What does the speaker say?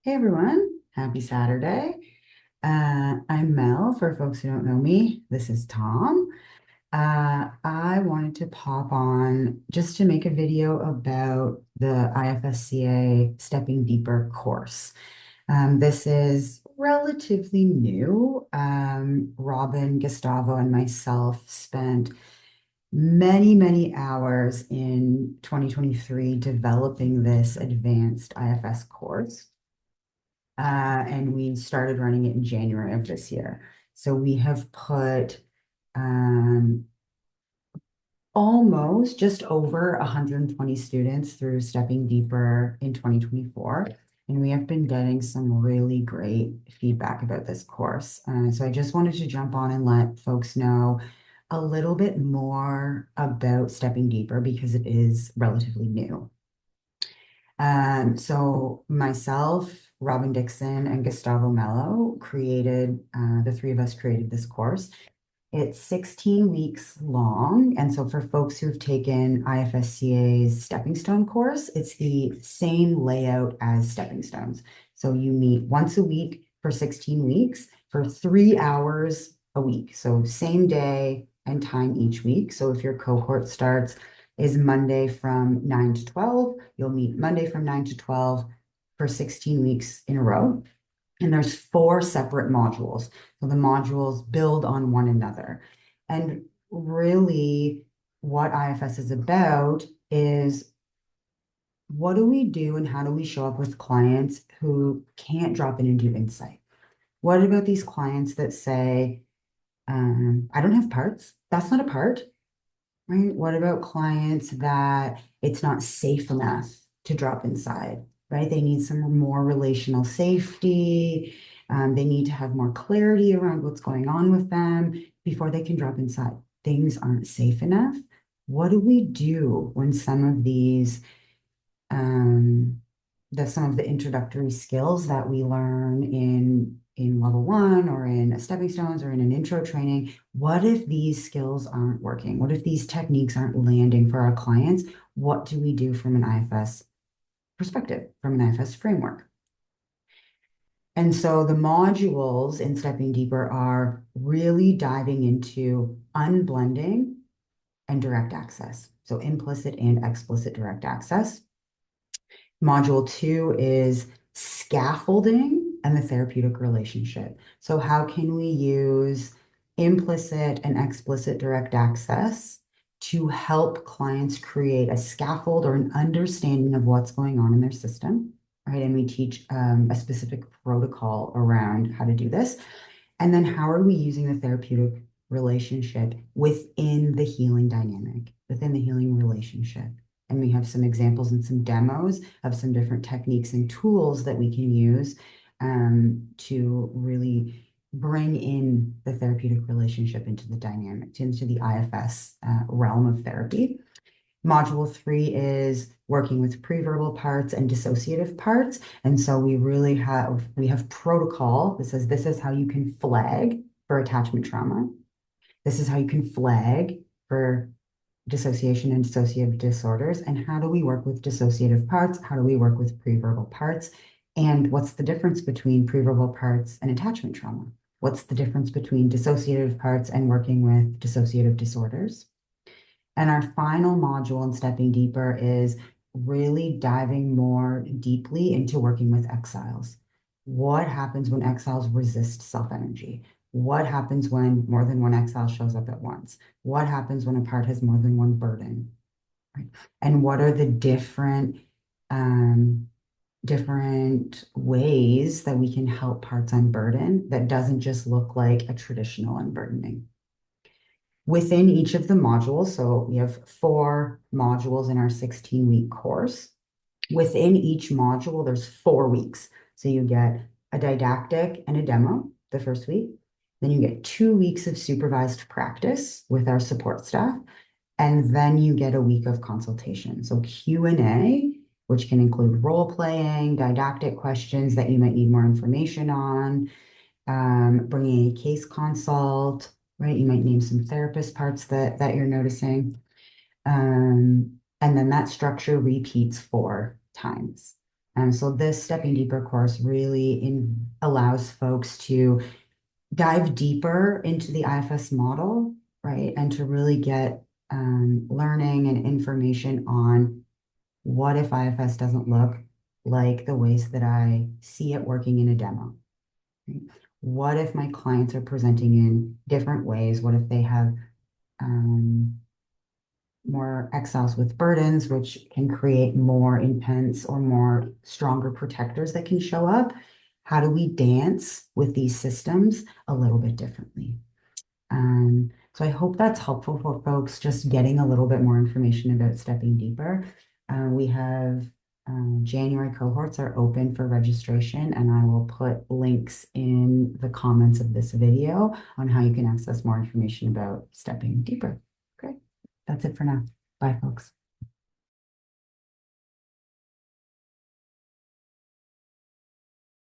Hey everyone, happy Saturday. I'm Mel. For folks who don't know me, this is Tom. I wanted to pop on just to make a video about the IFSCA Stepping Deeper course. This is relatively new. Robin, Gustavo, and myself spent many hours in 2023 developing this advanced IFS course. And we started running it in January of this year. So we have put um, almost just over 120 students through Stepping Deeper in 2024. And we have been getting some really great feedback about this course. So I just wanted to jump on and let folks know a little bit more about Stepping Deeper because it is relatively new. So myself, Robin Dixon, and Gustavo Mello the three of us created this course. It's 16 weeks long. And so for folks who've taken IFSCA's Stepping Stone course, it's the same layout as Stepping Stones. So you meet once a week for 16 weeks for 3 hours a week. So same day and time each week. So if your cohort starts is Monday from 9 to 12, you'll meet Monday from 9 to 12 for 16 weeks in a row. And there's four separate modules. So the modules build on one another. And really, what IFS is about is what do we do and how do we show up with clients who can't drop in and do insight? What about these clients that say, I don't have parts? That's not a part, right? What about clients that it's not safe enough to drop inside, right? They need some more relational safety. They need to have more clarity around what's going on with them before they can drop inside. Things aren't safe enough. What do we do when um, some of the introductory skills that we learn in level one or in stepping stones or in an intro training, what if these skills aren't working? What if these techniques aren't landing for our clients? What do we do from an IFS perspective, from an IFS framework? And so the modules in Stepping Deeper are really diving into unblending and direct access. So implicit and explicit direct access. Module two is scaffolding and the therapeutic relationship. So how can we use implicit and explicit direct access to help clients create a scaffold or an understanding of what's going on in their system, right? And we teach a specific protocol around how to do this. And then how are we using the therapeutic relationship within the healing dynamic, within the healing relationship? And we have some examples and some demos of some different techniques and tools that we can use to really bring in the therapeutic relationship into the dynamic, into the IFS realm of therapy. Module three is working with pre-verbal parts and dissociative parts. And so we have protocol that says this is how you can flag for attachment trauma. This is how you can flag for dissociation and dissociative disorders. And how do we work with dissociative parts? How do we work with pre-verbal parts? And what's the difference between pre-verbal parts and attachment trauma? What's the difference between dissociative parts and working with dissociative disorders? And our final module in Stepping Deeper is really diving more deeply into working with exiles. What happens when exiles resist self-energy? What happens when more than one exile shows up at once? What happens when a part has more than one burden? Right? And what are the um, different ways that we can help parts unburden that doesn't just look like a traditional unburdening? Within each of the modules, so we have four modules in our 16-week course. Within each module, there's 4 weeks. So you get a didactic and a demo the first week. Then you get 2 weeks of supervised practice with our support staff. And then you get a week of consultation. So Q&A, which can include role playing, didactic questions that you might need more information on, bringing a case consult, right? You might name some therapist parts that you're noticing. And then that structure repeats 4 times. So this Stepping Deeper course really allows folks to dive deeper into the IFS model, right? And to really get learning and information on what if IFS doesn't look like the ways that I see it working in a demo, right? What if my clients are presenting in different ways? What if they have more exiles with burdens, which can create more intense or more stronger protectors that can show up? How do we dance with these systems a little bit differently? So I hope that's helpful for folks just getting a little bit more information about Stepping Deeper. We have January cohorts are open for registration, and I will put links in the comments of this video on how you can access more information about Stepping Deeper. Great. That's it for now. Bye, folks.